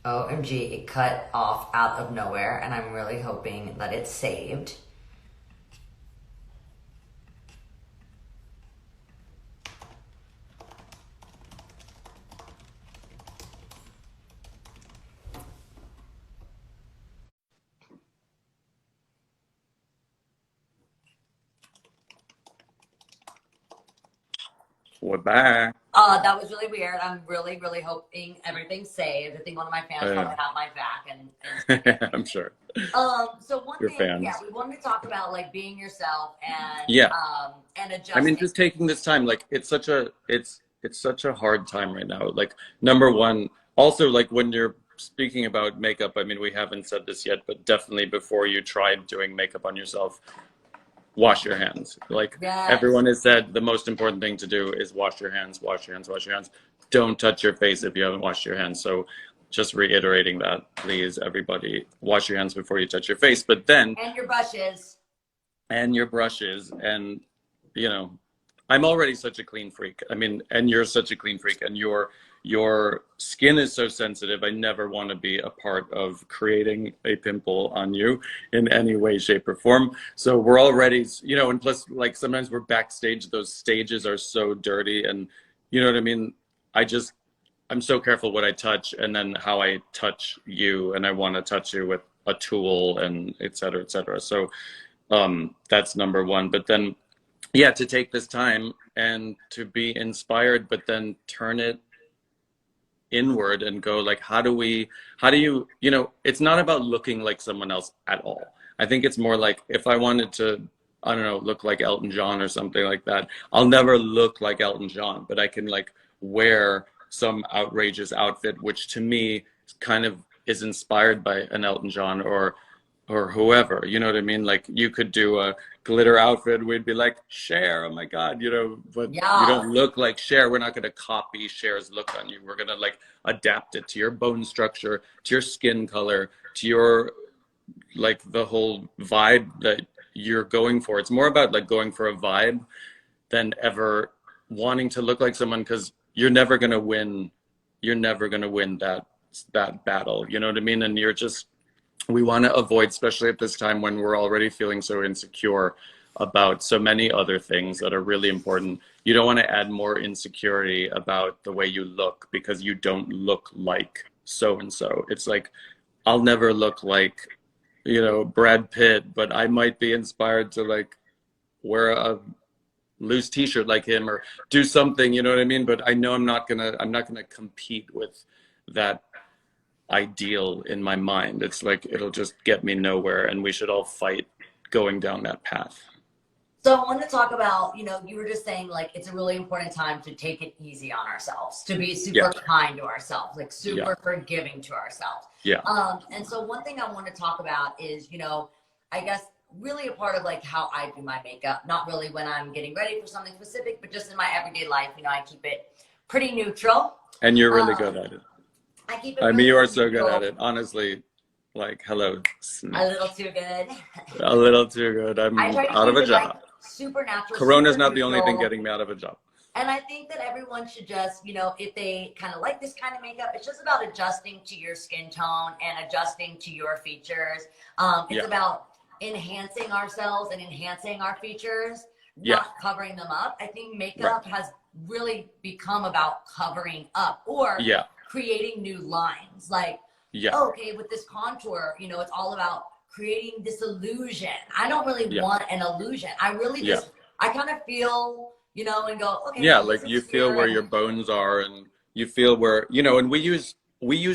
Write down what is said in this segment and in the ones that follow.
OMG, it cut off out of nowhere, and I'm really hoping that it's saved. We're back. That was really weird. I'm really, really hoping everything's saved. I think one of my fans Uh, probably had my back I'm sure. so one Your thing, yeah, fans. we wanted to talk about like being yourself Yeah. and I mean, adjusting. just taking this time, like it's such a hard time right now. Like number one, also like when you're speaking about makeup, I mean, we haven't said this yet, but definitely before you try doing makeup on yourself, wash your hands. Like Yes. everyone has said, the most important thing to do is wash your hands, wash your hands, wash your hands. Don't touch your face if you haven't washed your hands. So just reiterating that, please, everybody, wash your hands before you touch your face. But then, And your brushes. and your brushes, and you know, I'm already such a clean freak. I mean, and you're such a clean freak, and your skin is so sensitive. I never want to be a part of creating a pimple on you in any way, shape, or form. So we're already, you know, and plus, like sometimes we're backstage. Those stages are so dirty, and you know what I mean. I just, I'm so careful what I touch, and then how I touch you, and I want to touch you with a tool, and et cetera, et cetera. So that's number one. But then yeah, to take this time and to be inspired, but then turn it inward and go like, how do you, you know, it's not about looking like someone else at all. I think it's more like if I wanted to, I don't know, look like Elton John or something like that, I'll never look like Elton John, but I can like wear some outrageous outfit, which to me kind of is inspired by an Elton John or whoever, you know what I mean? Like you could do a glitter outfit, we'd be like, Cher, oh my God, you know, but you Yes. don't look like Cher. We're not going to copy Cher's look on you. We're going to like adapt it to your bone structure, to your skin color, to your like the whole vibe that you're going for. It's more about like going for a vibe than ever wanting to look like someone because you're never going to win. You're never going to win that battle. You know what I mean? And you're just we want to avoid, especially at this time when we're already feeling so insecure about so many other things that are really important. You don't want to add more insecurity about the way you look because you don't look like so and so. It's like, I'll never look like, you know, Brad Pitt, but I might be inspired to like wear a loose t-shirt like him or do something, you know what I mean? But I know I'm not gonna compete with that ideal in my mind. It's like it'll just get me nowhere, and we should all fight going down that path. So I want to talk about, you were just saying like it's a really important time to take it easy on ourselves, to be Yeah, super kind to ourselves, like yeah, super forgiving to ourselves. yeah, And so one thing I want to talk about is, I guess really a part of like how I do my makeup, not really when I'm getting ready for something specific, but just in my everyday life, I keep it pretty neutral. and you're really Um, good at it. I keep it I mean, really you are so good at neutral, it, honestly. Like, hello, a Smith. little too good. A little too good. I I'm try to out of keep a it like job. super natural, Corona's super not the only thing neutral. getting me out of a job. And I think that everyone should just, if they kind of like this kind of makeup, it's just about adjusting to your skin tone and adjusting to your features. It's Yeah, about enhancing ourselves and enhancing our features, yeah, not covering them up. I think right. makeup has really become about covering up or Yeah, creating new lines. Like, yeah, oh, okay, with this contour, it's all about creating this illusion. I don't really yeah, want an illusion. I really yeah. just, I kind of feel, and go, okay, Yeah, well, this like is you feel here. where And your bones are and you feel where, you know, and we use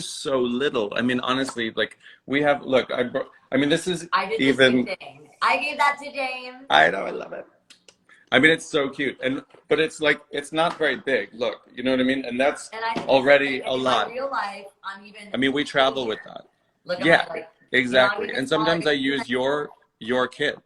so little. I mean, honestly, like we have, look, I mean, this is I did the same even, thing. I gave that to James. I know, I love it. I mean, it's so cute. And, but it's like, it's not very big. Look, you know what I mean? And that's And I did the same already thing. a And in my lot. real life, I'm even I mean, we travel with skinnier. that. Look at my, Yeah, like, I'm exactly. even And smaller. sometimes I use your kit.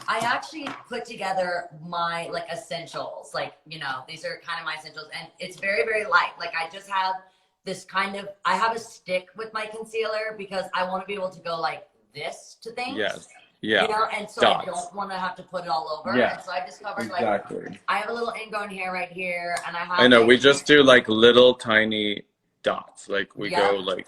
I actually put together my like essentials. Like, these are kind of my essentials. And it's very, very light. Like I just have this kind of, I have a stick with my concealer because I want to be able to go like this to things. Yes. Yeah. And so I Dots. don't want to have to put it all over. Yeah, And so I discovered like exactly. I have a little ingrown hair right here, and I I have know, like we just do like little tiny dots. Like we go yep. like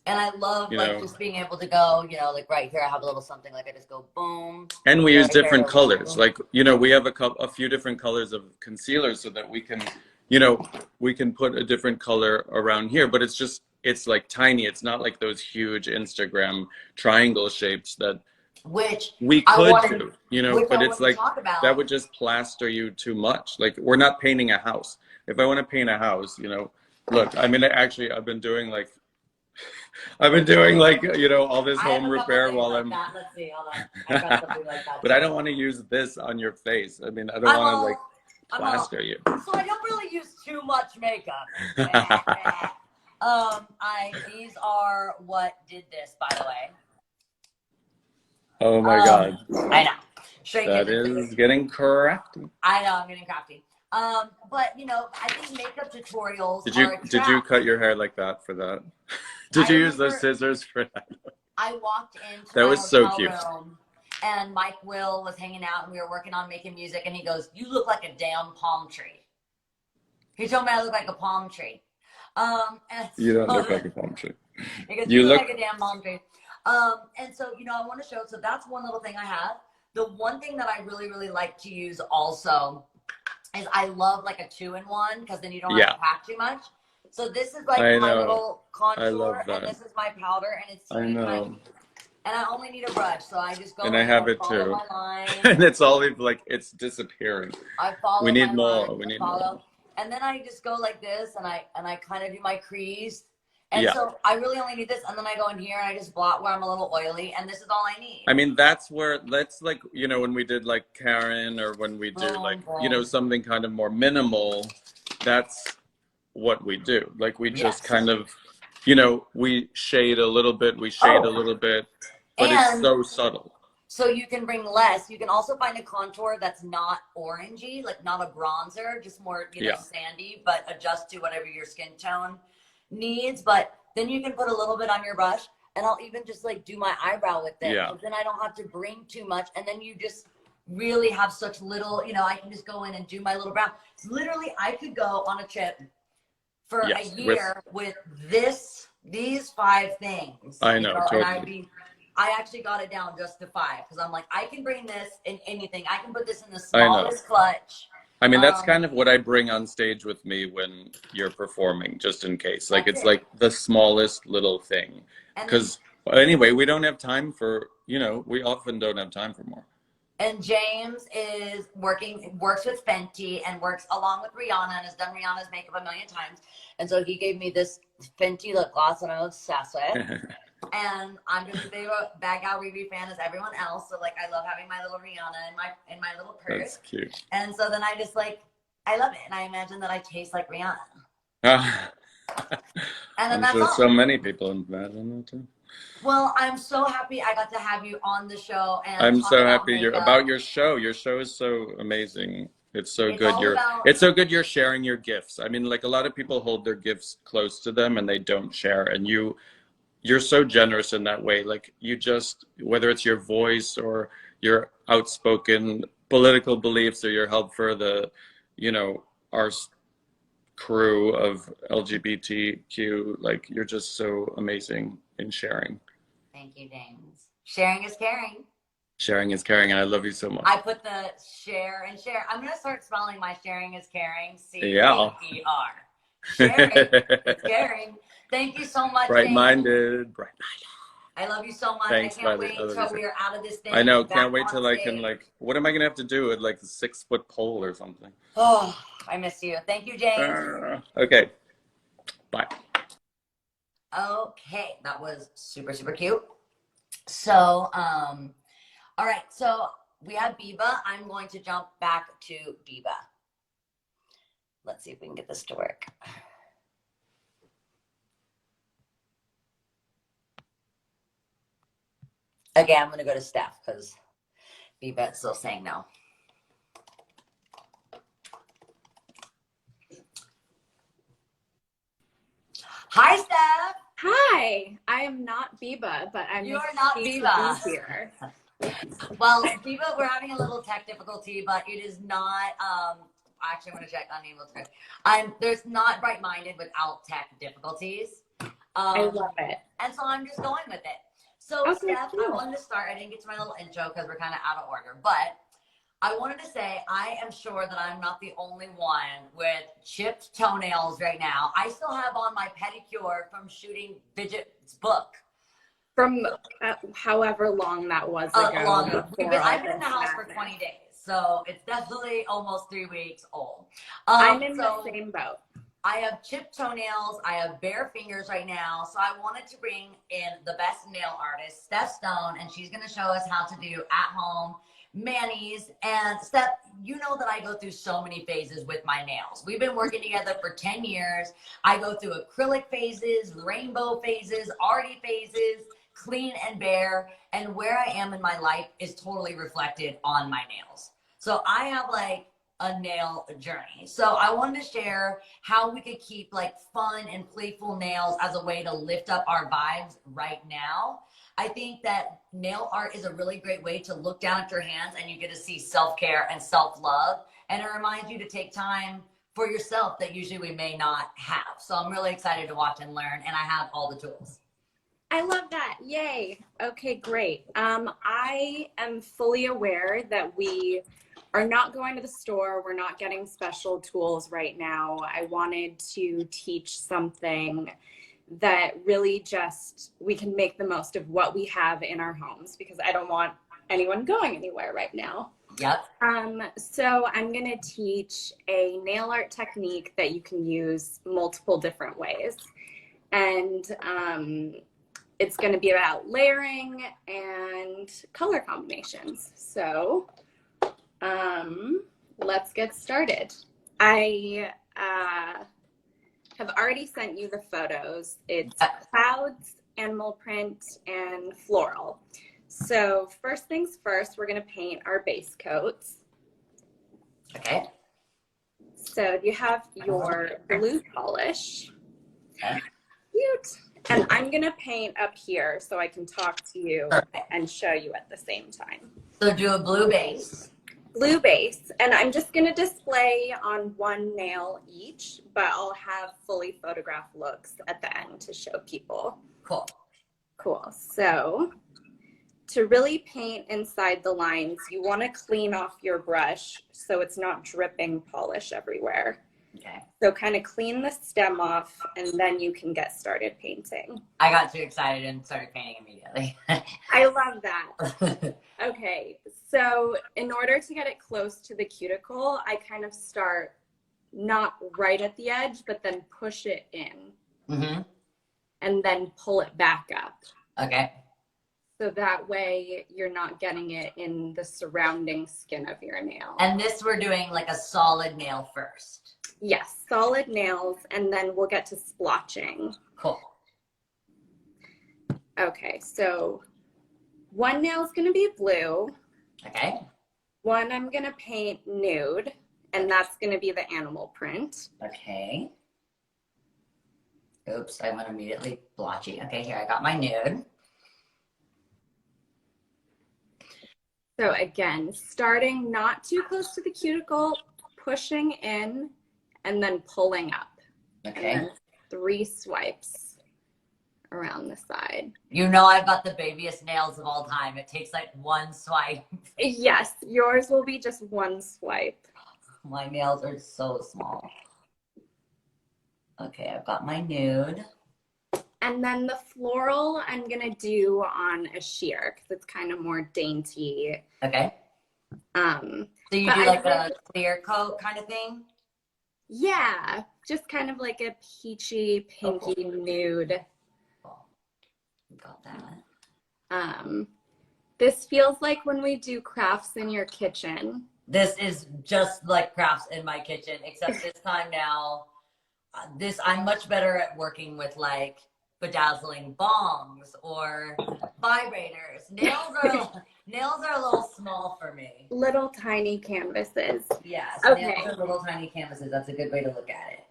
And I love you like know. just being able to go, you know, like right here I have a little something, like I just go boom. And we use Right different here, colors. boom. Like, you know, we have a few different colors of concealer so that we can, you know, we can put a different color around here, but it's like tiny. It's not like those huge Instagram triangle shapes that Which we I could wanted, do, you know, which I but it's wanted to like talk that about. would just plaster you too much. Like, we're not painting a house. If I want to paint a house, you know, look, I mean, actually, I've been doing like, you know, all this I have home a couple repair things while like I'm that. Let's see, hold on. I've got something like that but too. I don't want to use this on your face. I mean, I don't I'm want to like all, I'm all. plaster you. So I don't really use too much makeup. These are what did this, by the way. Oh my God. I know. Straight That kitchen food. is getting crafty. I know, I'm getting crafty. But you know, I think makeup tutorials Did are a you trap. cut your hair like that for that? Did I you use those remember scissors for that? I walked into That my was so hotel cute. room and Mike Will was hanging out and we were working on making music and he goes, "You look like a damn palm tree." He told me I look like a palm tree. And You don't so look like a palm tree. he goes, "You You look look like a damn palm tree." And so, you know, I want to show, so that's one little thing I have. The one thing that I really, really like to use also is I love like a 2-in-1 because then you don't have to pack too much. So this is like I my know. little I love contour that. and this is my powder and it's I teeny know. tiny. And I only need a brush, so I just go And in I have and it follow too. my line. And it's all like it's disappearing. I follow We need my more. line, We need follow. more. And then I just go like this and I kind of do my crease. And Yeah. so I really only need this, and then I go in here and I just blot where I'm a little oily, and this is all I need. I mean, that's like, you know, when we did like Karen or when we do like, you know, something kind of more minimal, that's what we do. Like we just kind of, you know, we shade a little bit, but it's so subtle. So you can bring less. You can also find a contour that's not orangey, like not a bronzer, just more, you know, sandy, but adjust to whatever your skin tone needs. But then you can put a little bit on your brush and I'll even just like do my eyebrow with it. But then I don't have to bring too much. And then you just really have such little, you know, I can just go in and do my little brow. Literally, I could go on a trip for a year with these 5 things. I know, totally. And I actually got it down just to 5 because I'm like, I can bring this in anything. I can put this in the smallest clutch. I mean, that's kind of what I bring on stage with me when you're performing, just in case. Like, it's like the smallest little thing. Because anyway, we don't have time for, you know, we often don't have time for more. And James is works with Fenty and works along with Rihanna and has done Rihanna's makeup a million times. And so he gave me this Fenty lip gloss that I'm obsessed with. And I'm just a big Bad Gal Riri fan as everyone else. So like I love having my little Rihanna in my little purse. That's cute. And so then I just like I love it. And I imagine that I taste like Rihanna. And then I'm sure so many people imagine that too. Well, I'm so happy I got to have you on the show. And I'm so happy about your show. Your show is so amazing. It's so good. It's so good you're sharing your gifts. I mean, like a lot of people hold their gifts close to them and they don't share. And you're so generous in that way. Like you just, whether it's your voice or your outspoken political beliefs or your help for the, you know, our crew of LGBTQ, like you're just so amazing in sharing. Thank you, James. Sharing is caring. Sharing is caring, and I love you so much. I put the share and share. I'm gonna start spelling my sharing is caring. C-A-R. Sharing is caring. Thank you so much. Bright-minded. I love you so much. Thanks, I can't wait until we are out of this thing. I know. Can't wait till I can like. What am I gonna have to do with like the 6-foot pole or something? Oh, I miss you. Thank you, James. Okay. Bye. Okay, that was super, super cute. So, all right. So we have Biba. I'm going to jump back to Biba. Let's see if we can get this to work. Okay, I'm going to go to Steph because Biba's still saying no. Hi, Steph. Hi, I am not Biba, but I'm You are not Biba here. Well, Biba, we're having a little tech difficulty, but it is not. Actually, I'm going to check on email. There's not Bright-Minded without tech difficulties. I love it. And so I'm just going with it. So Okay, Steph, I cool. wanted to start. I didn't get to my little intro because we're kind of out of order, but I wanted to say I am sure that I'm not the only one with chipped toenails right now. I still have on my pedicure from shooting Bridget's book. From however long that was ago. Long ago. before I've all been in the this house for madness. 20 days, so it's definitely almost 3 weeks old. I'm in the same boat. I have chipped toenails. I have bare fingers right now. So I wanted to bring in the best nail artist, Steph Stone, and she's going to show us how to do at-home manis. And Steph, you know that I go through so many phases with my nails. We've been working together for 10 years. I go through acrylic phases, rainbow phases, arty phases, clean and bare. And where I am in my life is totally reflected on my nails. So I have like a nail journey. So I wanted to share how we could keep like fun and playful nails as a way to lift up our vibes right now. I think that nail art is a really great way to look down at your hands and you get to see self-care and self-love. And it reminds you to take time for yourself that usually we may not have. So I'm really excited to watch and learn, and I have all the tools. I love that. Yay. Okay, great. I am fully aware that we are not going to the store. We're not getting special tools right now. I wanted to teach something that really just we can make the most of what we have in our homes, because I don't want anyone going anywhere right now. Yep. So I'm going to teach a nail art technique that you can use multiple different ways. And it's going to be about layering and color combinations. So let's get started. I have already sent you the photos. It's clouds, animal print, and floral. So first things first, we're going to paint our base coats. Okay. So you have your blue polish. Okay. Cute. And I'm going to paint up here so I can talk to you and show you at the same time. So do a blue base. Blue base. And I'm just going to display on one nail each, but I'll have fully photographed looks at the end to show people. Cool. Cool. So to really paint inside the lines, you want to clean off your brush so it's not dripping polish everywhere. Okay. So kind of clean the stem off, and then you can get started painting. I got too excited and started painting immediately. I love that. Okay, so in order to get it close to the cuticle, I kind of start not right at the edge, but then push it in. Mm-hmm. And then pull it back up. Okay. So that way you're not getting it in the surrounding skin of your nail. And this we're doing like a solid nail first. Yes, solid nails, and then we'll get to splotching. Cool. Okay, so one nail is going to be blue. Okay. One I'm going to paint nude, and that's going to be the animal print. Okay. Oops, I went immediately blotchy. Okay, here I got my nude. So again, starting not too close to the cuticle, pushing in, and then pulling up. Okay. And then 3 swipes around the side. You know I've got the babiest nails of all time. It takes like one swipe. Yes, yours will be just 1 swipe. My nails are so small. Okay, I've got my nude. And then the floral I'm going to do on a sheer because it's kind of more dainty. Okay. So you do like a clear coat kind of thing? Yeah, just kind of like a peachy, pinky nude. Cool. Got that. This feels like when we do crafts in your kitchen. This is just like crafts in my kitchen, except this time now, I'm much better at working with like bedazzling bongs or vibrators. Nails are a little small for me. Little tiny canvases. Yes, okay. Nails are little tiny canvases. That's a good way to look at it.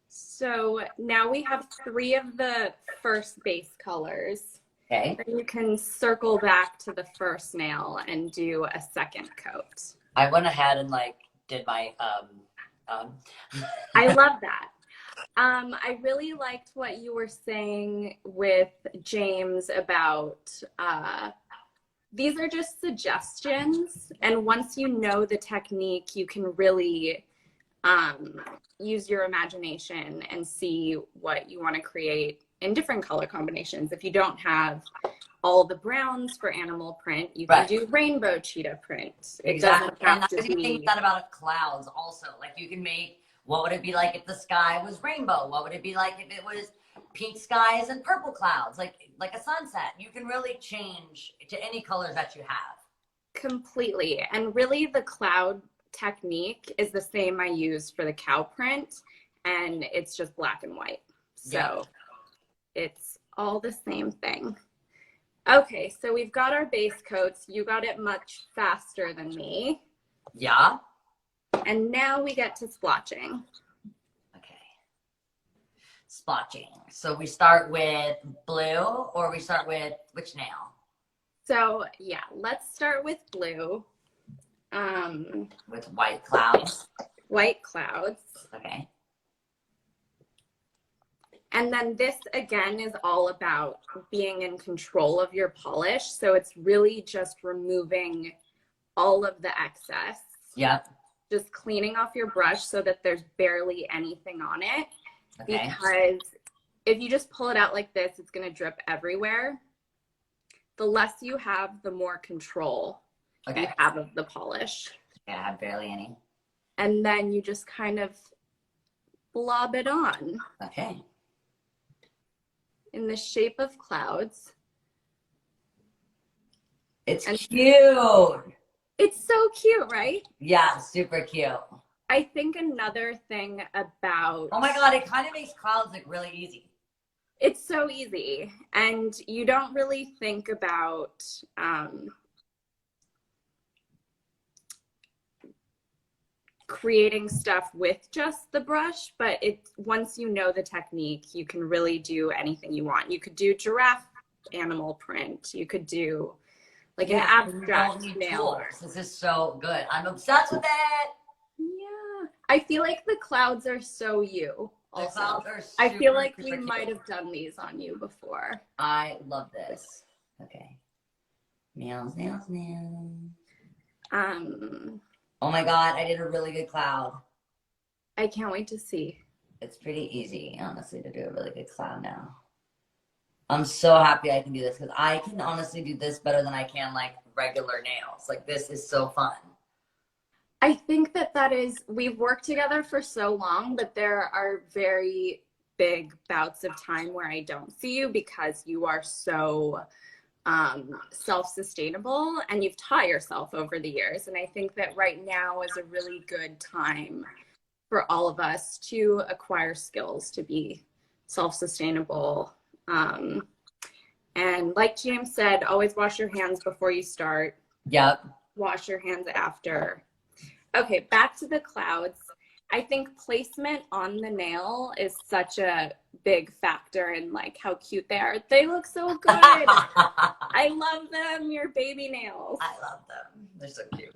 So now we have 3 of the first base colors. Okay. And you can circle back to the first nail and do a second coat. I went ahead and like did my I love that. I really liked what you were saying with James about these are just suggestions, and once you know the technique, you can really use your imagination and see what you want to create in different color combinations. If you don't have all the browns for animal print, you can do rainbow cheetah print. It Exactly. doesn't have And I to was even thinking be that about clouds also. Like you can make, what would it be like if the sky was rainbow? What would it be like if it was pink skies and purple clouds, like a sunset? You can really change to any colors that you have. completely. And really the cloud technique is the same I use for the cow print, and it's just black and white. So it's all the same thing. Okay, so we've got our base coats. You got it much faster than me. Yeah. And now we get to splotching. Okay. Splotching. So we start with blue, or we start with which nail? So yeah, let's start with blue. With white clouds. White clouds. Okay. And then this again is all about being in control of your polish. So it's really just removing all of the excess. Yep. Just cleaning off your brush so that there's barely anything on it. Okay. Because if you just pull it out like this, it's going to drip everywhere. The less you have, the more control you have of the polish. Yeah, I have barely any. And then you just kind of blob it on. Okay. In the shape of clouds. It's cute. It's so cute, right? Yeah, super cute. I think another thing about... Oh my God, it kind of makes clouds look really easy. It's so easy. And you don't really think about creating stuff with just the brush, but once you know the technique, you can really do anything you want. You could do giraffe animal print. You could do like an abstract nail. This is so good. I'm obsessed with it. Yeah. I feel like the clouds are so you. Also. The clouds are I feel like super we cute. might have done these on you before. I love this. Okay. Nails. Oh my God, I did a really good cloud. I can't wait to see. It's pretty easy, honestly, to do a really good cloud now. I'm so happy I can do this because I can honestly do this better than I can like regular nails. Like this is so fun. I think that is, we've worked together for so long, but there are very big bouts of time where I don't see you because you are so self-sustainable and you've taught yourself over the years. And I think that right now is a really good time for all of us to acquire skills to be self-sustainable. And like James said, always wash your hands before you start. Yep. Wash your hands after. Okay, back to the clouds. I think placement on the nail is such a big factor in like how cute they are. They look so good. I love them, your baby nails. I love them. They're so cute.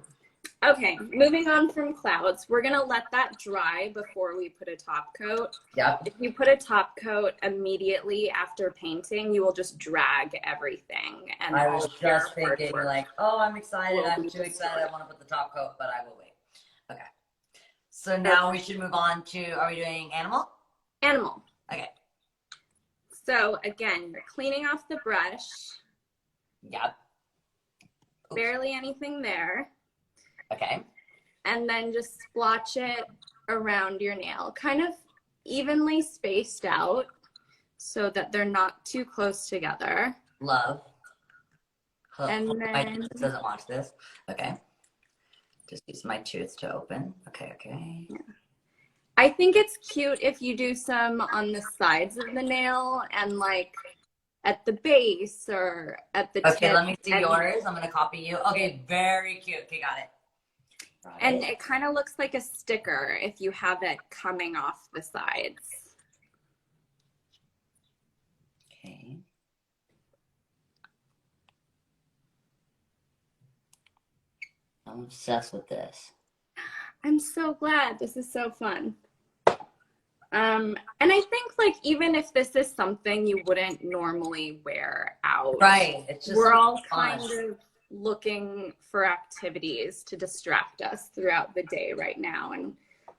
Okay, moving on from clouds, we're gonna let that dry before we put a top coat. Yep. If you put a top coat immediately after painting, you will just drag everything. And I was just thinking work. like, oh, I'm excited. I'm too excited. I want to put the top coat, but I will wait. Okay. So now we should move on to, are we doing animal? Animal. Okay. So again, you're cleaning off the brush. Yep. Oops. Barely anything there. Okay. And then just splotch it around your nail, kind of evenly spaced out so that they're not too close together. Love. And My then tooth doesn't watch this. Okay. Just use my tooth to open. Okay. yeah. I think it's cute if you do some on the sides of the nail and like at the base or at the tip. Okay, let me see yours. I'm going to copy you. Okay, very cute. Okay, got it. And it kind of looks like a sticker if you have it coming off the sides. Okay. I'm obsessed with this. I'm so glad. This is so fun. And I think like even if this is something you wouldn't normally wear out, Right. It's just we're all fun. kind of looking for activities to distract us throughout the day right now. And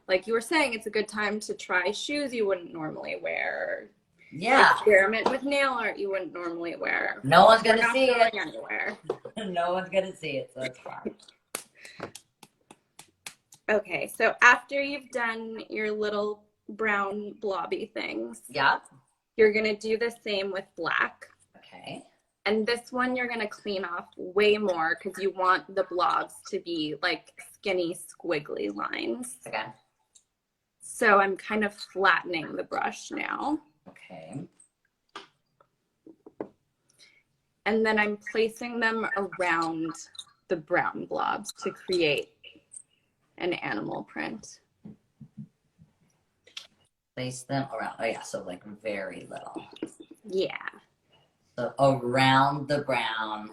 like you were saying, it's a good time to try shoes you wouldn't normally wear. Yeah. Experiment with nail art you wouldn't normally wear. No one's We're gonna not see going it. anywhere. No one's gonna see it, so it's fine. Okay, so after you've done your little brown blobby things, Yeah. you're gonna do the same with black. Okay. And this one you're gonna clean off way more because you want the blobs to be like skinny, squiggly lines. Okay. So I'm kind of flattening the brush now. Okay. And then I'm placing them around the brown blobs to create an animal print. Place them around. Oh yeah, so like very little. Yeah. So around the brown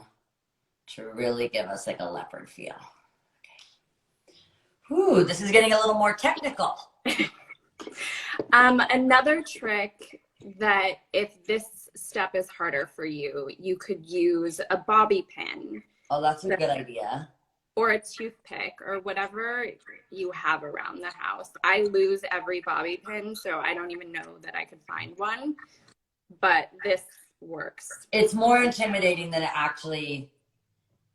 to really give us like a leopard feel. Okay. Whew, this is getting a little more technical. Another trick that if this step is harder for you, you could use a bobby pin. Oh, that's a good idea. Or a toothpick or whatever you have around the house. I lose every bobby pin, so I don't even know that I could find one. But this works. It's more intimidating than it actually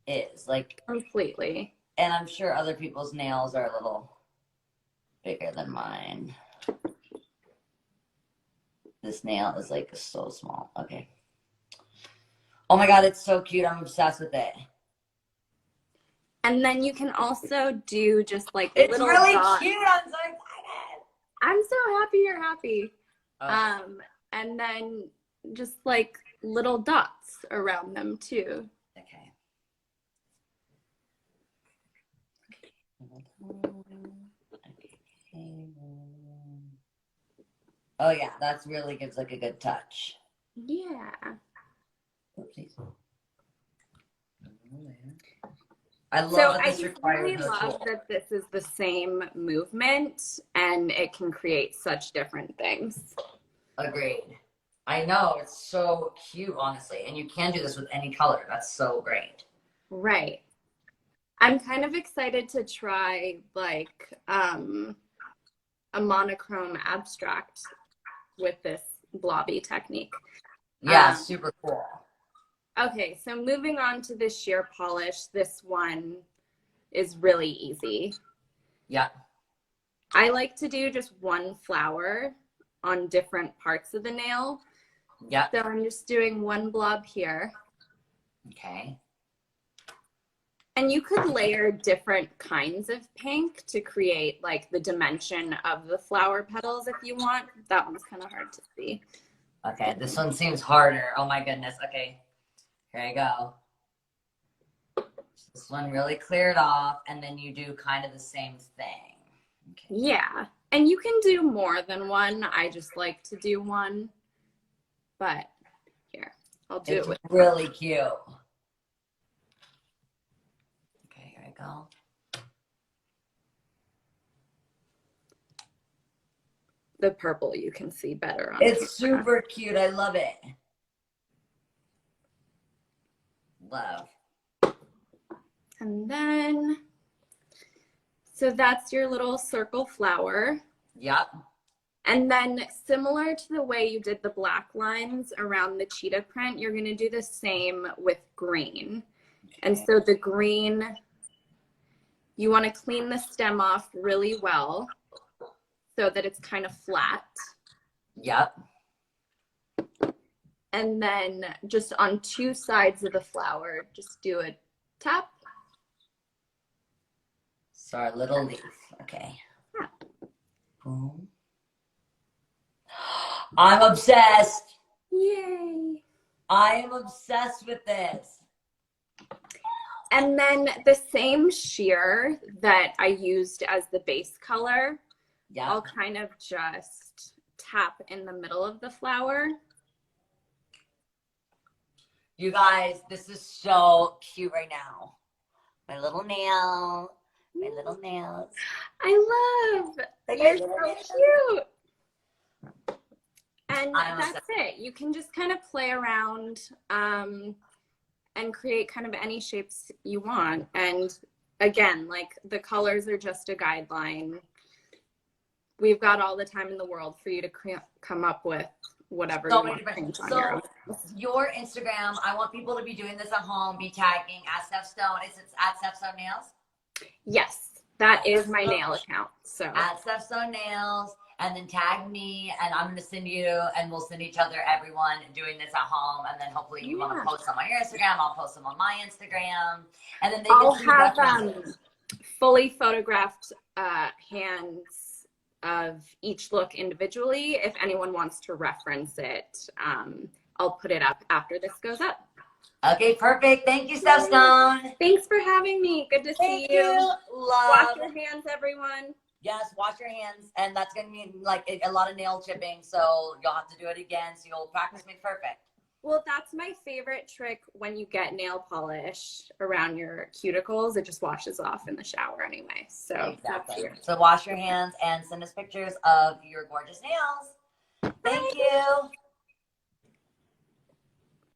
is. Like Completely. And I'm sure other people's nails are a little bigger than mine. This nail is like so small. Okay. Oh my God, it's so cute. I'm obsessed with it. And then you can also do just like It's little really dots. cute. I'm so excited. I'm so happy you're happy. Oh. And then just like little dots around them too. Okay. Oh yeah, that really gives like a good touch. Yeah. Oopsies. I love So that I this just requires really no love tool. that this is the same movement and it can create such different things. Agreed. I know, it's so cute, honestly. And you can do this with any color. That's so great. Right. I'm kind of excited to try like a monochrome abstract with this blobby technique. Yeah, super cool. Okay, so moving on to the sheer polish, this one is really easy. Yeah. I like to do just one flower on different parts of the nail. Yeah. So I'm just doing one blob here. Okay. And you could layer different kinds of pink to create like the dimension of the flower petals if you want. That one's kind of hard to see. Okay, this one seems harder. Oh my goodness. Okay. Here I go. This one really cleared off, and then you do kind of the same thing. Okay. Yeah. And you can do more than one. I just like to do one. But here, I'll do It's it with really cute. Okay, here I go. the purple. You can see better on It's camera. super cute. I love it. Love. And then, so that's your little circle flower. Yep. And then similar to the way you did the black lines around the cheetah print, you're going to do the same with green. And so the green, you want to clean the stem off really well so that it's kind of flat. Yep. And then just on two sides of the flower, just do a tap. So our little leaf. Okay. Yeah. Boom. I'm obsessed. Yay. I am obsessed with this. And then the same sheer that I used as the base color, Yeah. I'll kind of just tap in the middle of the flower. You guys, this is so cute right now. My little nail. My little nails. I love. Like You're my so little nails. cute. And that's it. You can just kind of play around and create kind of any shapes you want. And again, like the colors are just a guideline. We've got all the time in the world for you to come up with whatever you want to paint on your own. Your Instagram, I want people to be doing this at home, be tagging at Steph Stone. Is it at Steph Stone Nails? Yes, that is my nail account. So at Steph Stone Nails, and then tag me, and I'm going to send you, and we'll send each other, everyone doing this at home, and then hopefully you want to post them on your Instagram. I'll post them on my Instagram, and then I'll have fully photographed hands of each look individually. If anyone wants to reference it, I'll put it up after this goes up. Okay, perfect. Thank you, Steph Stone. Thank for having me. Good to see you. Love. Wash your hands, everyone. Yes, wash your hands, and that's going to mean like a lot of nail chipping, so you'll have to do it again, so you'll practice make perfect. Well, that's my favorite trick when you get nail polish around your cuticles. It just washes off in the shower anyway. So exactly. So wash your hands and send us pictures of your gorgeous nails. Thank you.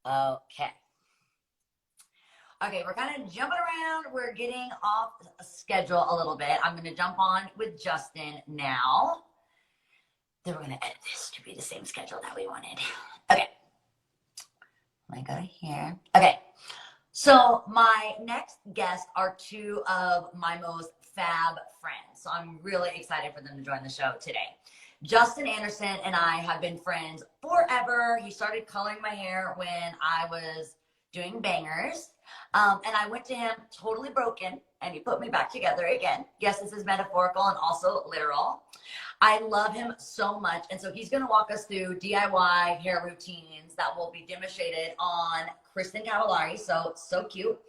Okay. Okay, we're kind of jumping around. We're getting off schedule a little bit. I'm going to jump on with Justin now. Then we're going to edit this to be the same schedule that we wanted. Okay. Let me go to here. Okay. So my next guests are two of my most fab friends. So I'm really excited for them to join the show today. Justin Anderson and I have been friends forever. He started coloring my hair when I was doing bangers. And I went to him totally broken, and he put me back together again. Yes, this is metaphorical and also literal. I love him so much. And so he's going to walk us through DIY hair routines that will be demonstrated on Kristen Cavallari. So cute.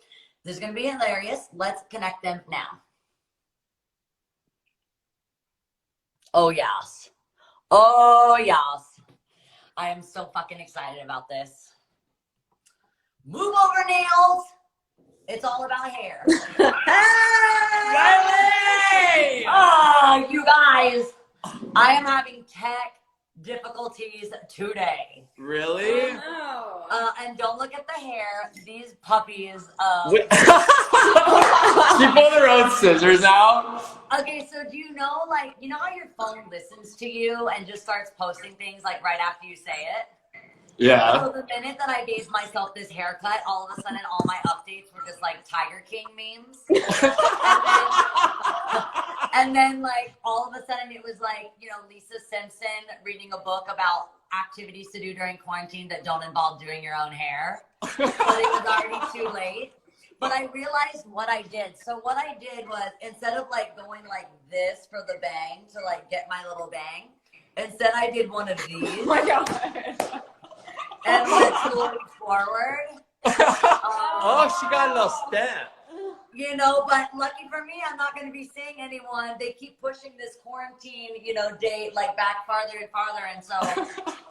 This is going to be hilarious. Let's connect them now. Oh, yes. Oh, yes. I am so fucking excited about this. Move over, nails. It's all about hair. Riley! Oh, you guys. I am having tech difficulties today. Really? And don't look at the hair. These puppies. She pulled her own scissors out. Okay, so do you know, like, you know how your phone listens to you and just starts posting things like right after you say it? Yeah. So the minute that I gave myself this haircut, all of a sudden all my updates were just like Tiger King memes. and then like all of a sudden it was like, you know, Lisa Simpson reading a book about activities to do during quarantine that don't involve doing your own hair. But it was already too late. But I realized what I did. So what I did was, instead of like going like this for the bang to like get my little bang, instead I did one of these. Oh my God. And went slowly forward. Oh, she got a little stamp. You know, but lucky for me, I'm not going to be seeing anyone. They keep pushing this quarantine, you know, date like back farther and farther. And so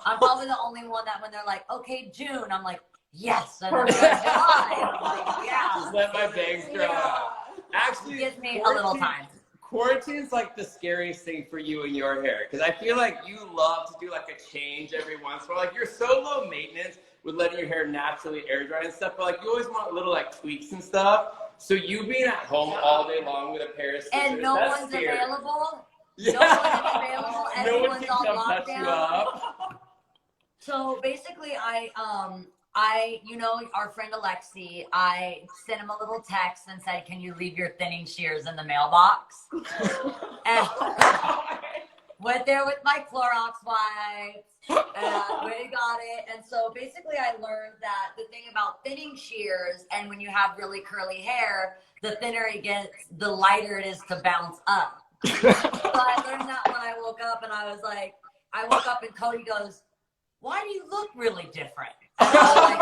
I'm probably the only one that when they're like, okay, June, I'm like, yes. And then July, I'm like, yeah. Just let my bangs grow out. Actually, it gives me a little time. Quarantine's like the scariest thing for you and your hair, because I feel like you love to do like a change every once in a while. Like you're so low maintenance with letting your hair naturally air dry and stuff, but like you always want little like tweaks and stuff. So you being at home all day long with a pair of scissors, and no that's one's scary. available. Yeah. No one's available. No one Everyone's can on come touch you lockdown. up. So basically, you know, our friend Alexi, I sent him a little text and said, can you leave your thinning shears in the mailbox? And went there with my Clorox wipes, and we got it. And so basically I learned that the thing about thinning shears, and when you have really curly hair, the thinner it gets, the lighter it is to bounce up. So I learned that when I woke up, and I was like, I woke up and Cody goes, why do you look really different? And I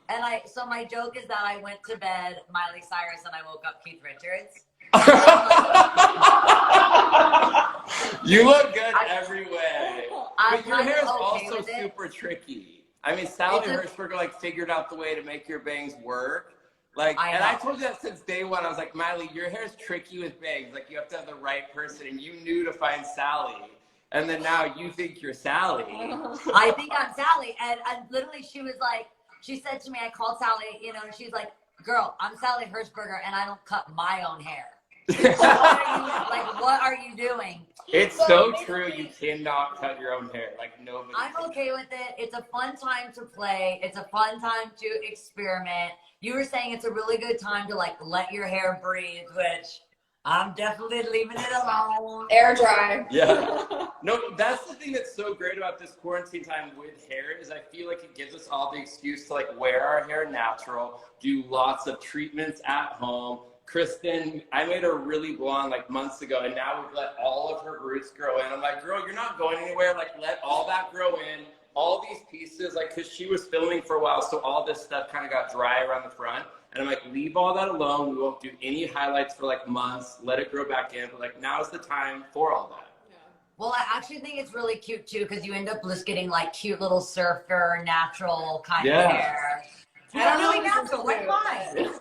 was like, so my joke is that I went to bed Miley Cyrus and I woke up Keith Richards. You look good every way. I'm But your kind hair is of okay also with it. super tricky. I mean, Sally Hershberger like figured out the way to make your bangs work. Like, I told you that since day one. I was like, Miley, your hair is tricky with bangs. Like, you have to have the right person, and you knew to find Sally. and then now you think you're Sally. I think I'm Sally. And literally she was like, she said to me, I called Sally, you know, and she's like, girl, I'm Sally Hershberger and I don't cut my own hair. What are you doing? It's so true. You cannot cut your own hair. Like, nobody. I'm okay with it. It's a fun time to play. It's a fun time to experiment. You were saying it's a really good time to like let your hair breathe, which I'm definitely leaving it alone. Air dry. Yeah. No, that's the thing that's so great about this quarantine time with hair is I feel like it gives us all the excuse to like wear our hair natural, do lots of treatments at home. Kristen, I made her really blonde like months ago, and now we've let all of her roots grow in. I'm like, girl, you're not going anywhere. Like, let all that grow in. All these pieces, like, because she was filming for a while, so all this stuff kind of got dry around the front. And I'm like, leave all that alone. We won't do any highlights for like months. Let it grow back in. But like, now's the time for all that. Well, I actually think it's really cute too, because you end up just getting like cute little surfer, natural kind of hair. I don't know really if natural, this like is mine.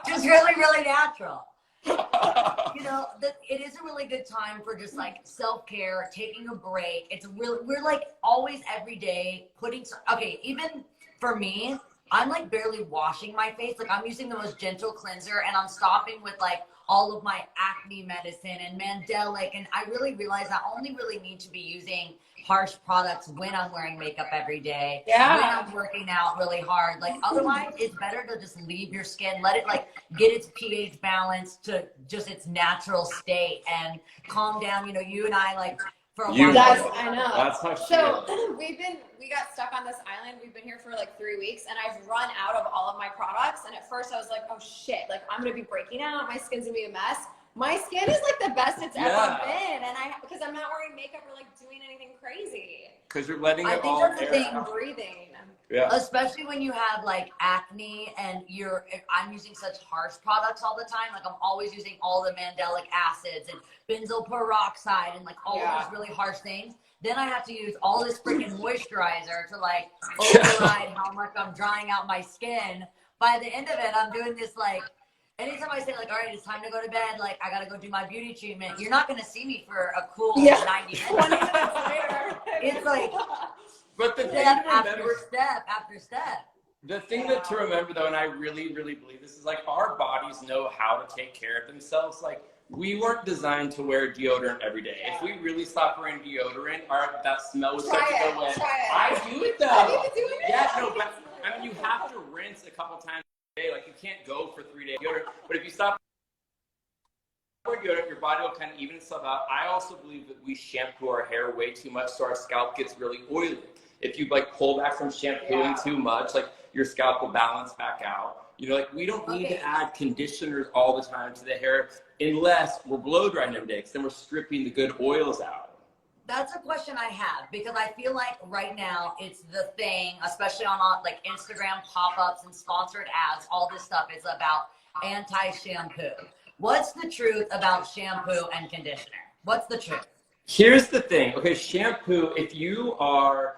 Just really, really natural. You know, it is a really good time for just like self-care, taking a break. It's really, we're like always every day putting, okay, even for me, I'm like barely washing my face. Like I'm using the most gentle cleanser and I'm stopping with like all of my acne medicine and Mandelic. And I really realize I only really need to be using harsh products when I'm wearing makeup every day. Yeah. When I'm working out really hard. Like otherwise it's better to just leave your skin, let it like get its pH balance to just its natural state and calm down. You know, you and I like for a while. I know. That's how she So is. we got stuck on this island. We've been here for like 3 weeks and I've run out of all of my products. And at first I was like, oh shit, like I'm going to be breaking out. My skin's going to be a mess. My skin is like the best it's ever been. And because I'm not wearing makeup or like doing anything crazy. Because you're letting I it think all that's the air thing. out. Breathing. Yeah. Especially when you have like acne and I'm using such harsh products all the time. Like I'm always using all the mandelic acids and benzoyl peroxide and like all of these really harsh things. Then I have to use all this freaking moisturizer to like override how much I'm drying out my skin. By the end of it, I'm doing this like, anytime I say like, all right, it's time to go to bed, like I gotta go do my beauty treatment, you're not gonna see me for a cool 90 minutes. 20 minutes later. It's like But the thing step to after remember, step after step. the thing that to remember though, and I really, really believe this, is like our bodies know how to take care of themselves. Like we weren't designed to wear deodorant every day. If we really stopped wearing deodorant, that smell would start to go away. I do it though. Have you been doing it? Yeah, no, but I mean you have to rinse a couple times a day. Like you can't go for 3 days deodorant. But if you stop wearing deodorant, your body will kind of even itself out. I also believe that we shampoo our hair way too much, so our scalp gets really oily. If you like pull back from shampooing too much, like your scalp will balance back out. You know, like we don't need to add conditioners all the time to the hair unless we're blow drying every day, because then we're stripping the good oils out. That's a question I have because I feel like right now it's the thing, especially on like Instagram pop-ups and sponsored ads, all this stuff is about anti-shampoo. What's the truth about shampoo and conditioner? What's the truth? Here's the thing. Okay, shampoo, if you're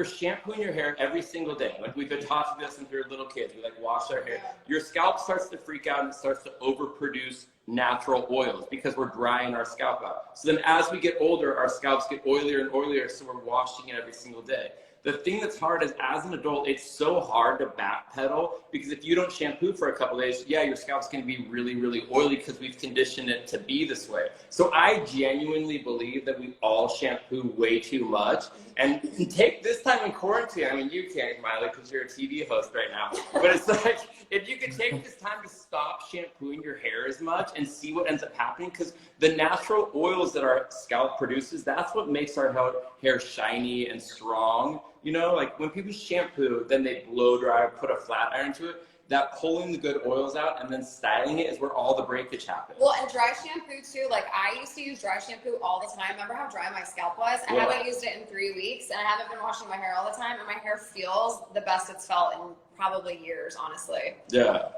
shampooing your hair every single day, like we've been taught to do this since we were little kids, we like wash our hair, your scalp starts to freak out and it starts to overproduce natural oils because we're drying our scalp out. So then as we get older, our scalps get oilier and oilier, so we're washing it every single day. The thing that's hard is as an adult, it's so hard to backpedal because if you don't shampoo for a couple of days, yeah, your scalp's going to be really, really oily because we've conditioned it to be this way. So I genuinely believe that we all shampoo way too much. And take this time in quarantine, I mean, you can't, Miley, because you're a TV host right now. But it's like, if you could take this time to stop shampooing your hair as much and see what ends up happening, because the natural oils that our scalp produces, that's what makes our hair shiny and strong. You know, like when people shampoo, then they blow dry, put a flat iron to it, that pulling the good oils out and then styling it is where all the breakage happens. Well, and dry shampoo too. Like I used to use dry shampoo all the time. Remember how dry my scalp was? I haven't used it in 3 weeks and I haven't been washing my hair all the time and my hair feels the best it's felt in probably years, honestly. Yeah.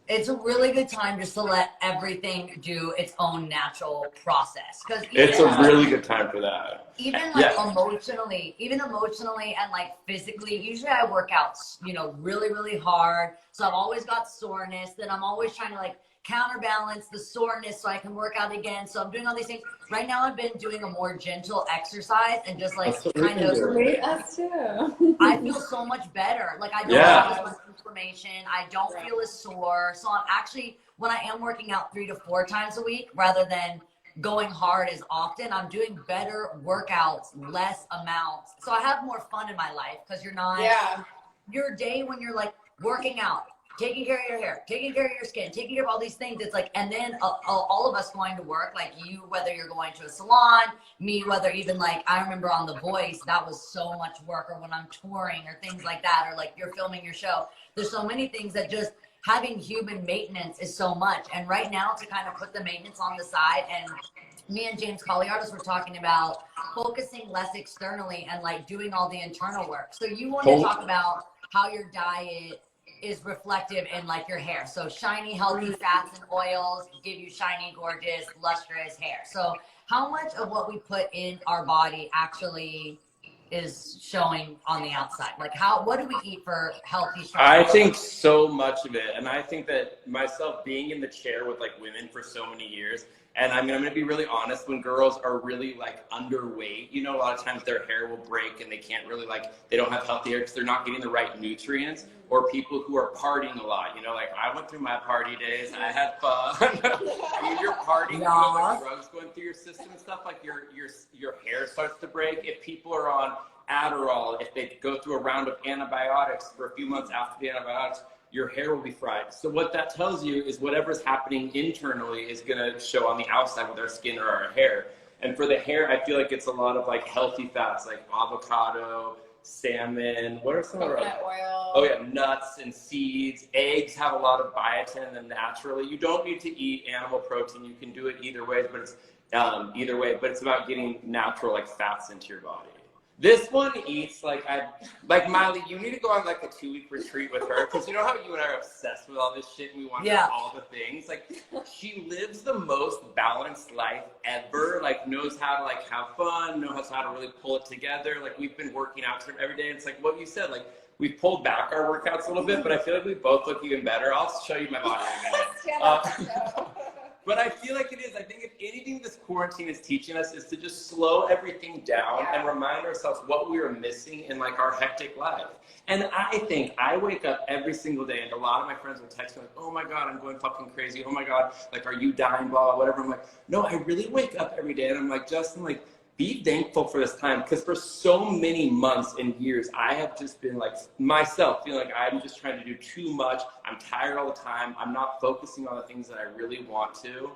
It's a really good time just to let everything do its own natural process. Because it's a really good time for that. Even like emotionally and like physically, usually I work out, you know, really, really hard. So I've always got soreness. Then I'm always trying to like counterbalance the soreness so I can work out again. So I'm doing all these things. Right now I've been doing a more gentle exercise and just like kind of Great, us too. I feel so much better. Like I don't Yeah. have as much inflammation. I don't feel as sore. So I'm actually, when I am working out 3 to 4 times a week rather than going hard as often, I'm doing better workouts, less amounts. So I have more fun in my life because you're not, your day when you're like working out, taking care of your hair, taking care of your skin, taking care of all these things. It's like, and then all of us going to work, like you, whether you're going to a salon, me, whether even like, I remember on The Voice, that was so much work, or when I'm touring or things like that, or like you're filming your show. There's so many things that just having human maintenance is so much. And right now to kind of put the maintenance on the side, and me and James Colliardis were talking about focusing less externally and like doing all the internal work. So you want to talk about how your diet is reflective in like your hair. So shiny, healthy fats and oils give you shiny, gorgeous, lustrous hair. So how much of what we put in our body actually is showing on the outside? Like what do we eat for healthy, strong? I think so much of it. And I think that myself being in the chair with like women for so many years, and I mean, I'm going to be really honest, when girls are really like underweight, you know, a lot of times their hair will break and they can't really like, they don't have healthy hair because they're not getting the right nutrients. Or people who are partying a lot, you know, like I went through my party days, I had fun. I mean, you're partying, you know, like drugs going through your system and stuff, like your hair starts to break. If people are on Adderall, if they go through a round of antibiotics for a few months after the antibiotics, your hair will be fried. So what that tells you is whatever's happening internally is gonna show on the outside with our skin or our hair. And for the hair, I feel like it's a lot of like healthy fats, like avocado, salmon, what are some of coconut oil. Oh yeah, nuts and seeds. Eggs have a lot of biotin in them naturally. You don't need to eat animal protein. You can do it either way, but it's but it's about getting natural like fats into your body. This one eats like Miley, you need to go on like a 2-week retreat with her, because you know how you and I are obsessed with all this shit and we want to do all the things. Like she lives the most balanced life ever, like knows how to like have fun, knows how to really pull it together. Like we've been working out every day. It's like what you said, like we've pulled back our workouts a little bit, but I feel like we both look even better. I'll show you my body in a minute. But I feel like it is. I think if anything this quarantine is teaching us is to just slow everything down and remind ourselves what we are missing in like our hectic life. And I think I wake up every single day, and a lot of my friends will text me like, oh my God, I'm going fucking crazy. Oh my God, like, are you dying, blah, blah, whatever. I'm like, no, I really wake up every day and I'm like, Justin, like, be thankful for this time, because for so many months and years, I have just been like myself, feeling like I'm just trying to do too much. I'm tired all the time. I'm not focusing on the things that I really want to.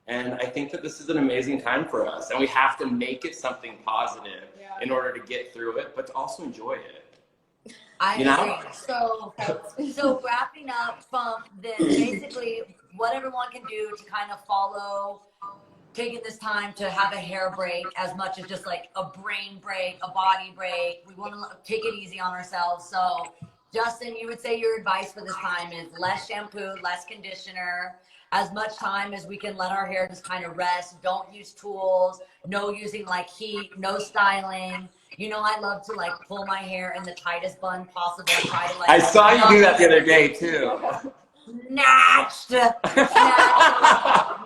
And I think that this is an amazing time for us, and we have to make it something positive in order to get through it, but to also enjoy it. I agree. So wrapping up from this, basically what everyone can do to kind of follow taking this time to have a hair break as much as just like a brain break, a body break. We want to take it easy on ourselves. So Justin, you would say your advice for this time is less shampoo, less conditioner, as much time as we can let our hair just kind of rest. Don't use tools, no using like heat, no styling. You know, I love to like pull my hair in the tightest bun possible. Try to like. I saw you do that the other day too. Snatched,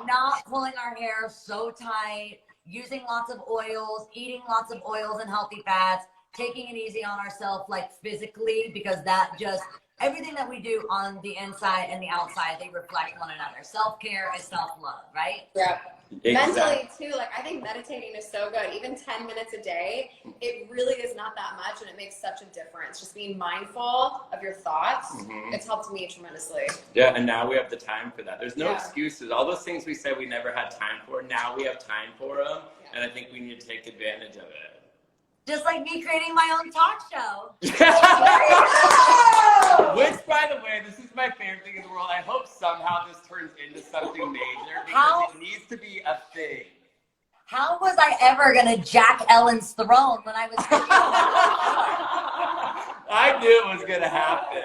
not pulling our hair so tight, using lots of oils, eating lots of oils and healthy fats, taking it easy on ourselves, like physically, because that just, everything that we do on the inside and the outside, they reflect one another. Self-care is self-love, right? Yeah. Exactly. Mentally too, like I think meditating is so good. Even 10 minutes a day, it really is not that much, and it makes such a difference. Just being mindful of your thoughts, it's helped me tremendously. Yeah, and now we have the time for that. There's no excuses. All those things we said we never had time for, now we have time for them, and I think we need to take advantage of it. Just like me creating my own talk show. Which, by the way, this is my favorite thing in the world. I hope somehow this turns into something major, because it needs to be a thing. How was I ever going to jack Ellen's throne when I was I knew it was going to happen.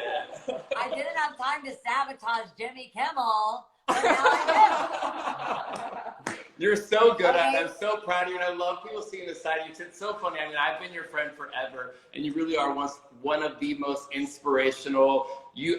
I didn't have time to sabotage Jimmy Kimmel, but now I do. You're so good at it. I'm so proud of you, and I love people seeing the side of you. It's so funny. I mean, I've been your friend forever, and you really are one of the most inspirational.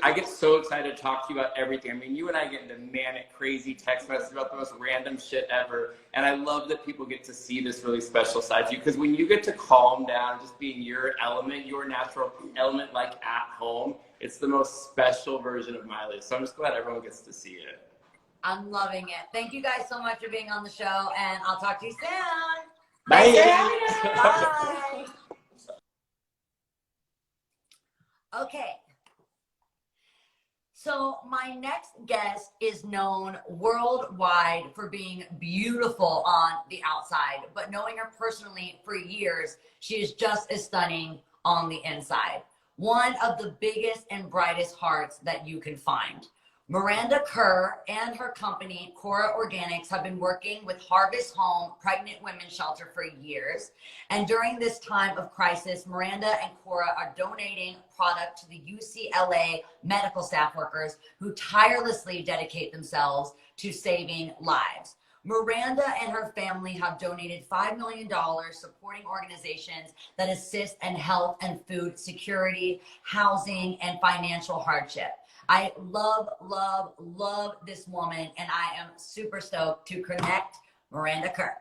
I get so excited to talk to you about everything. I mean, you and I get into manic, crazy text messages about the most random shit ever, and I love that people get to see this really special side of you, because when you get to calm down, just being your element, your natural element, like at home, it's the most special version of Miley. So I'm just glad everyone gets to see it. I'm loving it. Thank you guys so much for being on the show, and I'll talk to you soon. Bye. Bye. Okay. So my next guest is known worldwide for being beautiful on the outside, but knowing her personally for years, she is just as stunning on the inside. One of the biggest and brightest hearts that you can find. Miranda Kerr and her company, Cora Organics, have been working with Harvest Home Pregnant Women's Shelter for years. And during this time of crisis, Miranda and Cora are donating product to the UCLA medical staff workers who tirelessly dedicate themselves to saving lives. Miranda and her family have donated $5 million supporting organizations that assist in health and food security, housing, and financial hardship. I love, love, love this woman, and I am super stoked to connect Miranda Kerr.